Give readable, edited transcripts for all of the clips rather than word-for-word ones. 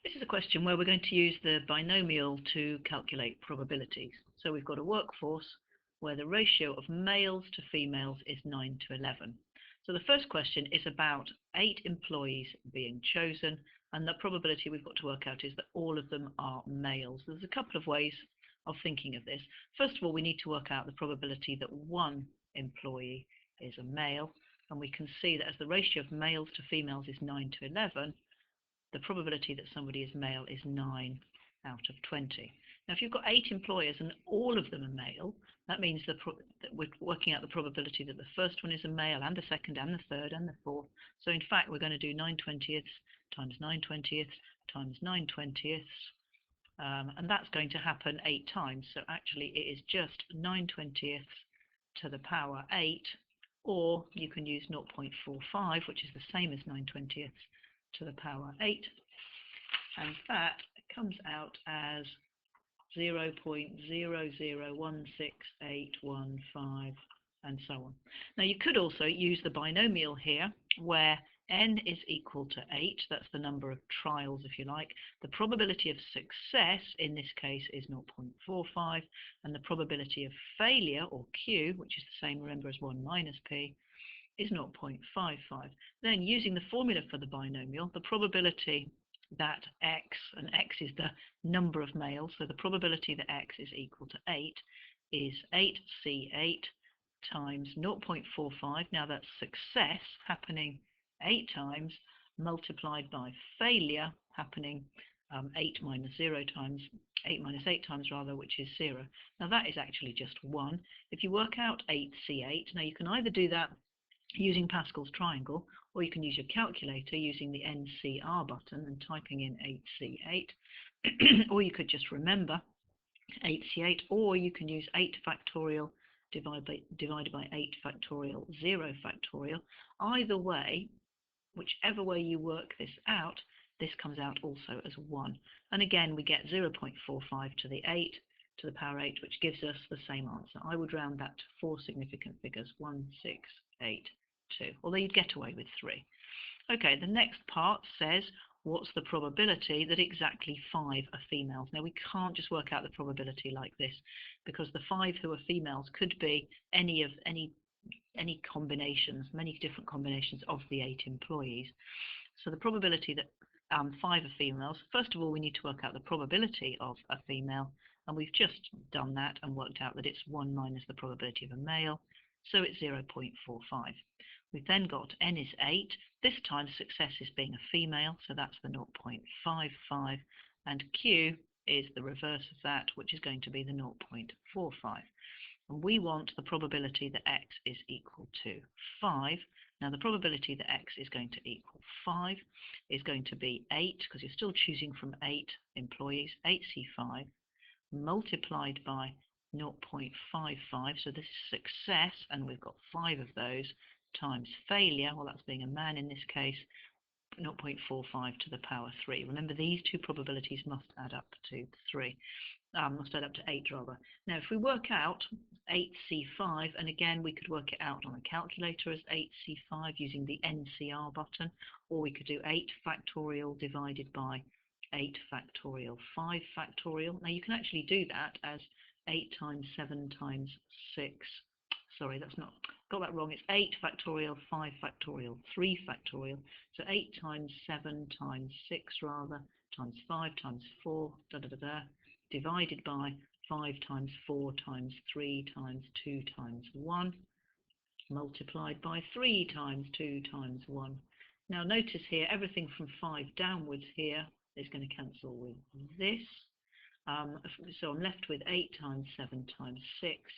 This is a question where we're going to use the binomial to calculate probabilities. So we've got a workforce where the ratio of males to females is 9 to 11. So the first question is about 8 employees being chosen, and the probability we've got to work out is that all of them are males. There's a couple of ways of thinking of this. First of all, we need to work out the probability that one employee is a male, and we can see that as the ratio of males to females is 9 to 11, the probability that somebody is male is 9 out of 20. Now, if you've got 8 employers and all of them are male, that means that we're working out the probability that the first one is a male, and the second, and the third, and the fourth. So in fact, we're going to do 9/20 times 9/20 times 9/20, and that's going to happen 8 times. So actually, it is just 9/20 to the power 8, or you can use 0.45, which is the same as 9/20 to the power 8, and that comes out as 0.00168115, and so on. Now you could also use the binomial here, where n is equal to 8, that's the number of trials if you like. The probability of success in this case is 0.45, and the probability of failure, or Q, which is the same, remember, as 1 minus P, is 0.55. Then, using the formula for the binomial, the probability that x, and x is the number of males, so the probability that x is equal to 8 is 8C8 times 0.45. Now that's success happening 8 times, multiplied by failure happening 8 minus 8 times rather, which is 0. Now that is actually just 1. If you work out 8C8, now you can either do that using Pascal's triangle, or you can use your calculator using the NCR button and typing in 8C8, or you could just remember 8C8, or you can use 8 factorial divided by 8 factorial 0 factorial. Either way, whichever way you work this out, this comes out also as 1. And again, we get 0.45 to the 8 to the power 8, which gives us the same answer. I would round that to 4 significant figures, 1, 6, 8, 2, although you'd get away with 3. Okay, the next part says, what's the probability that exactly 5 are females? Now, we can't just work out the probability like this, because the 5 who are females could be any combinations, many different combinations of the 8 employees. So the probability that 5 are females, first of all, we need to work out the probability of a female, and we've just done that and worked out that it's 1 minus the probability of a male, so it's 0.45. We've then got n is 8. This time success is being a female, so that's the 0.55, and Q is the reverse of that, which is going to be the 0.45. And we want the probability that x is equal to 5. Now the probability that x is going to equal 5 is going to be 8, because you're still choosing from 8 employees, 8C5, multiplied by 0.55, so this is success, and we've got 5 of those, times failure, well that's being a man in this case, 0.45 to the power 3. Remember, these two probabilities must add up to 3. Must add up to 8 rather. Now if we work out 8C5, and again we could work it out on a calculator as 8C5 using the NCR button, or we could do 8 factorial divided by 8 factorial 5 factorial. Now you can actually do that as 8 times 7 times 6. Sorry, that's not, got that wrong. It's 8 factorial 5 factorial 3 factorial. So 8 times 7 times 6 rather, times 5 times 4, divided by 5 times 4 times 3 times 2 times 1, multiplied by 3 times 2 times 1. Now notice here, everything from 5 downwards here is going to cancel with this. So I'm left with 8 times 7 times 6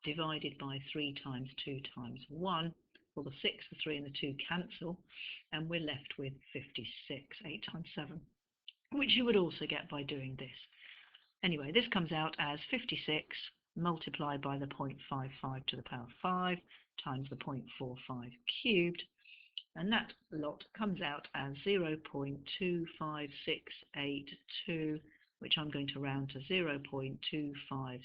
divided by 3 times 2 times 1. Well, the 6, the 3 and the 2 cancel, and we're left with 56, 8 times 7, which you would also get by doing this. Anyway, this comes out as 56 multiplied by the 0.55 to the power 5 times the 0.45 cubed, and that lot comes out as 0.25682, which I'm going to round to 0.2568.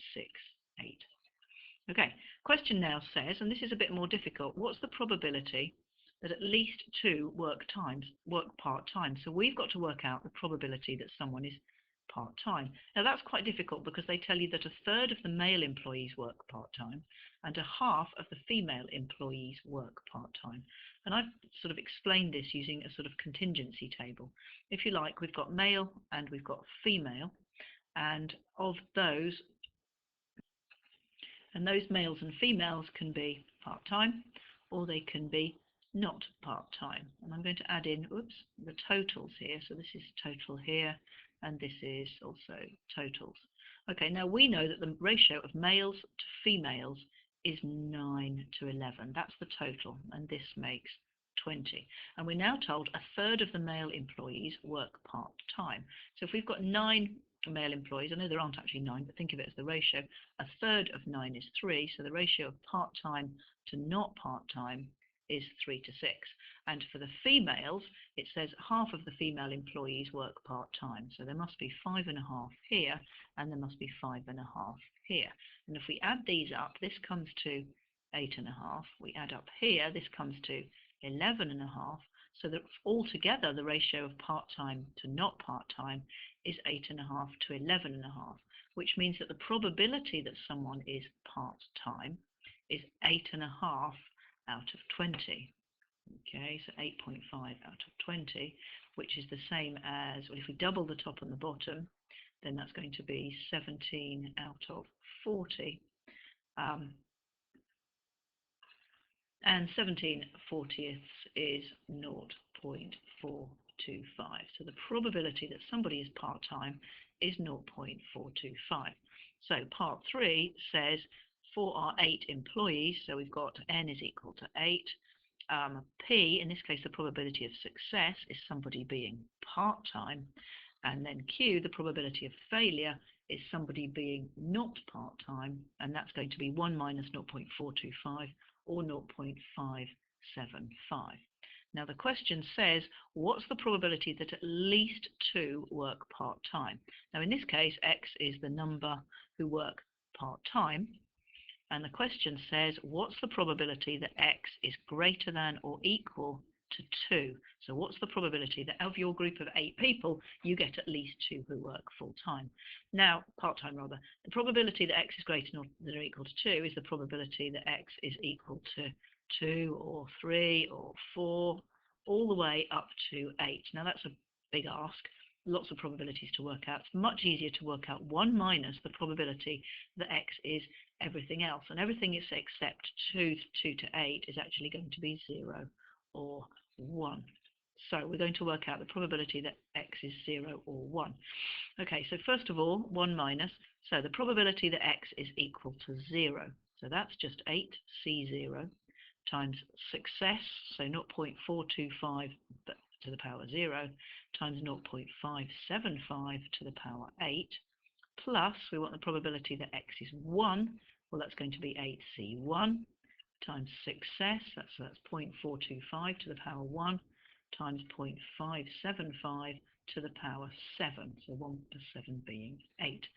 Okay, question now says, and this is a bit more difficult, what's the probability that at least 2 work part-time. So we've got to work out the probability that someone is part-time. Now that's quite difficult because they tell you that a third of the male employees work part-time and a half of the female employees work part-time. And I've sort of explained this using a sort of contingency table. If you like, we've got male and we've got female, and of those, and those males and females can be part-time or they can be not part-time. And I'm going to add in, the totals here. So this is total here, and this is also totals. Okay, now we know that the ratio of males to females is 9 to 11. That's the total, and this makes 20. And we're now told a third of the male employees work part-time. So if we've got 9 male employees, I know there aren't actually 9, but think of it as the ratio. A third of 9 is 3, so the ratio of part-time to not part-time is 3 to 6. And for the females, it says half of the female employees work part-time, so there must be 5.5 here, and there must be 5.5 here. And if we add these up, this comes to 8.5. We add up here, this comes to 11.5. So that altogether the ratio of part-time to not part-time is 8.5 to 11.5, which means that the probability that someone is part-time is 8.5 out of 20. Okay, so 8.5 out of 20, which is the same as, well, if we double the top and the bottom, then that's going to be 17 out of 40. And 17/40 is 0.425. So the probability that somebody is part-time is 0.425. So part 3 says for our 8 employees, so we've got n is equal to 8. P, in this case, the probability of success is somebody being part-time. And then Q, the probability of failure, is somebody being not part-time. And that's going to be 1 minus 0.425 or 0.575. Now the question says, what's the probability that at least 2 work part-time? Now in this case, X is the number who work part-time. And the question says, what's the probability that X is greater than or equal to 2? So what's the probability that of your group of 8 people, you get at least 2 who work full-time? Now, part-time rather. The probability that X is greater than or equal to 2 is the probability that X is equal to 2 or 3 or 4, all the way up to 8. Now that's a big ask. Lots of probabilities to work out. It's much easier to work out 1 minus the probability that X is everything else. And everything is except 2 to 8 is actually going to be 0 or 1. So we're going to work out the probability that X is 0 or 1. Okay, so first of all, 1 minus. So the probability that X is equal to 0. So that's just 8C0 times success, so 0.425 to the power 0 times 0.575 to the power 8, plus we want the probability that X is 1. Well, that's going to be 8C1 times success, that's 0.425 to the power 1 times 0.575 to the power 7, so 1 plus 7 being 8.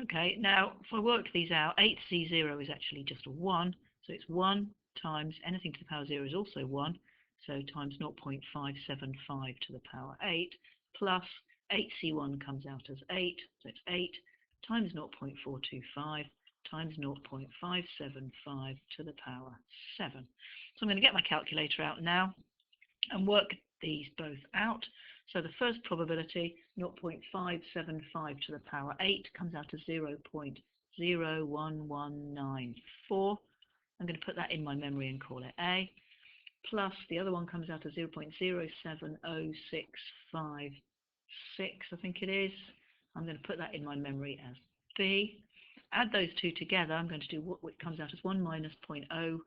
Okay, now if I work these out, 8C0 is actually just a 1, so it's 1 times anything to the power 0 is also 1, so times 0.575 to the power 8, plus 8C1 comes out as 8, so it's 8 times 0.425 times 0.575 to the power 7. So I'm going to get my calculator out now and work these both out. So the first probability, 0.575 to the power 8, comes out as 0.01194. I'm going to put that in my memory and call it A. Plus the other one comes out as 0.070656, I think it is. I'm going to put that in my memory as B. Add those two together, I'm going to do what comes out as 1 minus 0.0082606,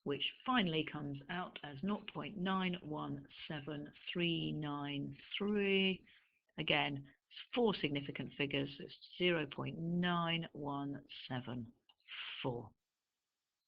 which finally comes out as 0.917393. Again, 4 significant figures, it's 0.9174.